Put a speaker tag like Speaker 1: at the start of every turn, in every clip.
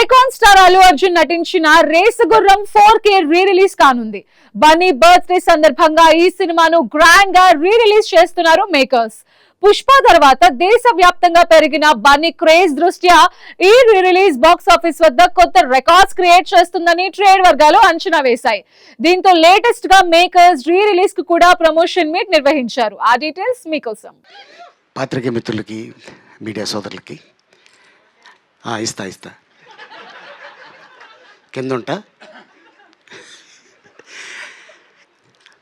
Speaker 1: Icon star Allu Arjun నటించిన race గుర్రం 4K re release కానుంది. బన్నీ బర్త్డే సందర్భంగా ఈ సినిమాను గ్రాండ్ గా రీ రిలీజ్ చేస్తున్నారు మేకర్స్. పుష్ప తర్వాత దేశవ్యాప్తంగా పెరిగిన బన్నీ క్రేజ్ దృష్ట్యా ఈ రీ రిలీజ్ బాక్స్ ఆఫీస్ వద్ద కొత్త రికార్డ్స్ క్రియేట్ చేస్తుందని ట్రేడ్ వర్గాలు అంచనా వేశాయి. దీంతో లేటెస్ట్ గా మేకర్స్ రీ రిలీజ్ కు కూడా ప్రమోషన్ మీట్ నిర్వహించారు. ఆ డీటెయిల్స్ మీకోసం.
Speaker 2: పాత్రికేయ మిత్రులకి, మీడియా సోదరులకి ఇస్తా కింద ఉంటా.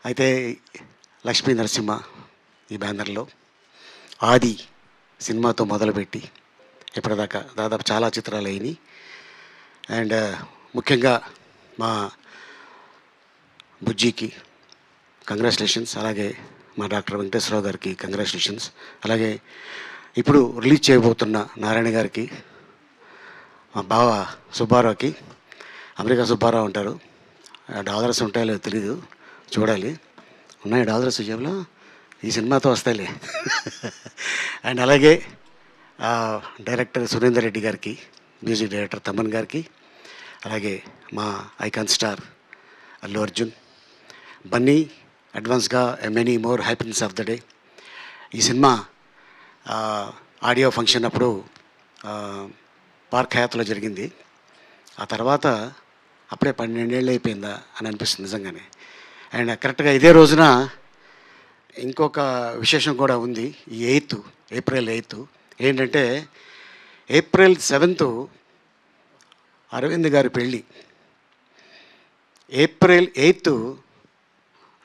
Speaker 2: అయితే లక్ష్మీ నరసింహ ఈ బ్యానర్లో ఆది సినిమాతో మొదలుపెట్టి ఇప్పటిదాకా దాదాపు చాలా చిత్రాలు అయినాయి. అండ్ ముఖ్యంగా మా బుజ్జికి కంగ్రాచులేషన్స్, అలాగే మా డాక్టర్ వెంకటేశ్వరరావు గారికి కంగ్రాచులేషన్స్, అలాగే ఇప్పుడు రిలీజ్ చేయబోతున్న నారాయణ గారికి, మా బావ సుబ్బారావుకి, అమెరికా సుబ్బారావు ఉంటారు, డాలర్స్ ఉంటాయో తెలీదు, చూడాలి. ఉన్నాయి డాలర్స్ జేబులో, ఈ సినిమాతో వస్తాయిలే. అండ్ అలాగే డైరెక్టర్ సురేందర్ రెడ్డి గారికి, మ్యూజిక్ డైరెక్టర్ తమన్ గారికి, అలాగే మా ఐకాన్ స్టార్ అల్లు అర్జున్, బన్నీ అడ్వాన్స్గా many more happiness of the day. ఈ సినిమా ఆడియో ఫంక్షన్ అప్పుడు పార్క్ హయాత్లో జరిగింది. ఆ తర్వాత అప్పుడే 12 ఏళ్ళు అయిపోయిందా అని అనిపిస్తుంది నిజంగానే. అండ్ కరెక్ట్గా ఇదే రోజున ఇంకొక విశేషం కూడా ఉంది. ఈ ఏప్రిల్ 8 ఏంటంటే ఏప్రిల్ 7 అరవింద్ గారి పెళ్ళి, ఏప్రిల్ 8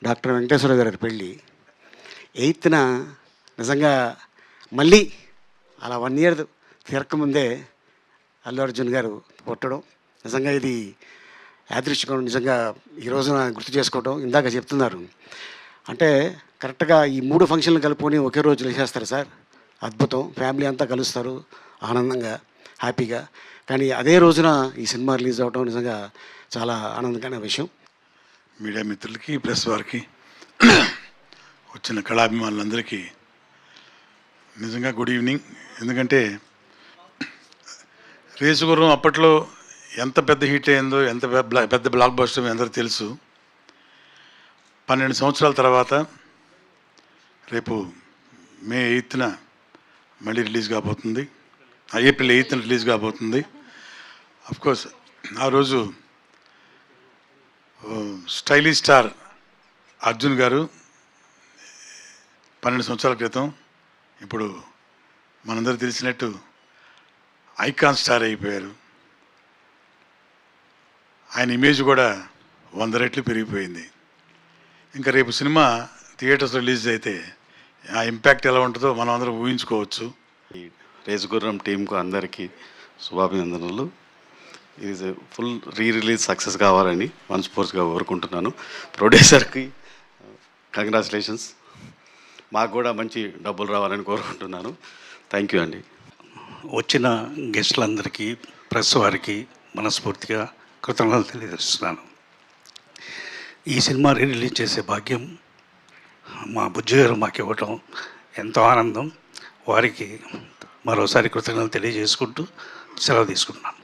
Speaker 2: డాక్టర్ వెంకటేశ్వర గారి పెళ్ళి, 8న నిజంగా మళ్ళీ అలా 1 ఇయర్ తిరగకముందే అల్లు అర్జున్ గారు పుట్టడం నిజంగా ఇది యాదృచ్ఛికం. నిజంగా ఈ రోజున గుర్తు చేసుకోవడం, ఇందాక చెప్తున్నారు అంటే కరెక్ట్గా ఈ 3 ఫంక్షన్లు కలుపుకొని ఒకే రోజు చేస్తారు సార్, అద్భుతం. ఫ్యామిలీ అంతా కలుస్తారు ఆనందంగా, హ్యాపీగా. కానీ అదే రోజున ఈ సినిమా రిలీజ్ అవ్వడం నిజంగా చాలా ఆనందకరమైన విషయం.
Speaker 3: మీడియా మిత్రులకి, ప్రెస్ వారికి, వచ్చిన కళాభిమానులందరికీ నిజంగా గుడ్ ఈవినింగ్. ఎందుకంటే రేసు గుర్రం అప్పట్లో ఎంత పెద్ద హిట్ అయిందో, ఎంత పెద్ద బ్లాక్ బస్టర్ అందరూ తెలుసు. 12 సంవత్సరాల తర్వాత రేపు మే 8న మళ్ళీ రిలీజ్ కాబోతుంది, ఏప్రిల్ 8న రిలీజ్ కాబోతుంది. అఫ్కోర్స్ ఆ రోజు స్టైలిష్ స్టార్ అర్జున్ గారు 12 సంవత్సరాల క్రితం ఇప్పుడు మనందరూ తెలిసినట్టు ఐకాన్ స్టార్ అయిపోయారు. ఆయన ఇమేజ్ కూడా 100 రెట్లు పెరిగిపోయింది. ఇంకా రేపు సినిమా థియేటర్స్ రిలీజ్ అయితే ఆ ఇంపాక్ట్ ఎలా ఉంటుందో మనం అందరం ఊహించుకోవచ్చు.
Speaker 4: ఈ రేసు గుర్రం టీంకు అందరికీ శుభాభినందనలు. ఇది ఫుల్ రీ రిలీజ్ సక్సెస్ కావాలని మనస్ఫూర్తిగా కోరుకుంటున్నాను. ప్రొడ్యూసర్కి కంగ్రాచులేషన్స్, మాకు కూడా మంచి డబ్బులు రావాలని కోరుకుంటున్నాను. థ్యాంక్ యూ అండి.
Speaker 5: వచ్చిన గెస్టులందరికీ, ప్రెస్ వారికి మనస్ఫూర్తిగా కృతజ్ఞతలు తెలియజేస్తున్నాను. ఈ సినిమా రిలీజ్ చేసే భాగ్యం మా బుజ్జి గారు మాకు ఇవ్వటం ఎంతో ఆనందం. వారికి మరోసారి కృతజ్ఞతలు తెలియజేసుకుంటూ సెలవు తీసుకుంటున్నాను.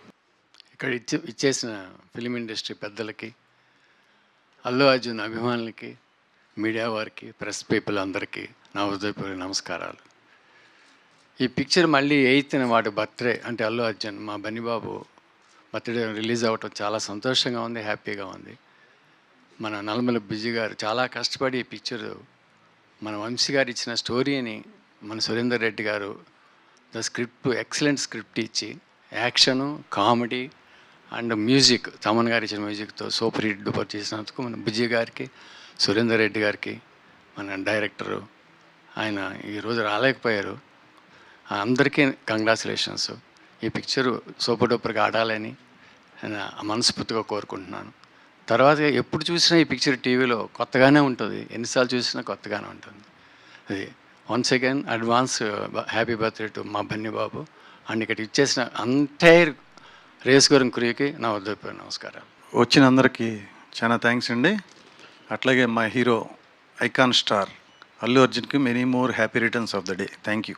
Speaker 6: ఇక్కడ ఇచ్చేసిన ఫిలిం ఇండస్ట్రీ పెద్దలకి, అల్లు అర్జున్ అభిమానులకి, మీడియా వారికి, ప్రెస్ పీపుల్ అందరికీ నా హృదయపూర్వక నమస్కారాలు. ఈ పిక్చర్ మళ్ళీ 8న వాడి బర్త్డే అంటే అల్లు అర్జున్ మా బన్నీబాబు బర్త్డే రిలీజ్ అవ్వటం చాలా సంతోషంగా ఉంది, హ్యాపీగా ఉంది. మన నల్లమల బిజీ గారు చాలా కష్టపడి ఈ పిక్చరు మన వంశీ గారు ఇచ్చిన స్టోరీని మన సురేందర్ రెడ్డి గారు ఎక్సలెంట్ స్క్రిప్ట్ ఇచ్చి action, comedy and music, Thaman గారు ఇచ్చిన మ్యూజిక్తో సూపర్ హిట్ డూపర్ చేసినందుకు మన బిజీ గారికి, సురేందర్ రెడ్డి గారికి, మన డైరెక్టరు ఆయన ఈరోజు రాలేకపోయారు, అందరికీ కంగ్రాచులేషన్స్. ఈ పిక్చరు సూపర్ డూపర్గా ఆడాలని మనస్ఫూర్తిగా కోరుకుంటున్నాను. తర్వాత ఎప్పుడు చూసినా ఈ పిక్చర్ టీవీలో కొత్తగానే ఉంటుంది, ఎన్నిసార్లు చూసినా కొత్తగానే ఉంటుంది. అది once again advance happy birthday to మా బన్నీబాబు అండ్ ఇక్కడ ఇచ్చేసిన ఎంటైర్ రేస్ గురం క్రూకి నా హృదయపూర్వక నమస్కారాలు.
Speaker 7: వచ్చిన అందరికీ చాలా థ్యాంక్స్ అండి. అట్లాగే మా హీరో ఐకాన్ స్టార్ అల్లు అర్జున్కి many more happy returns of the day. Thank you.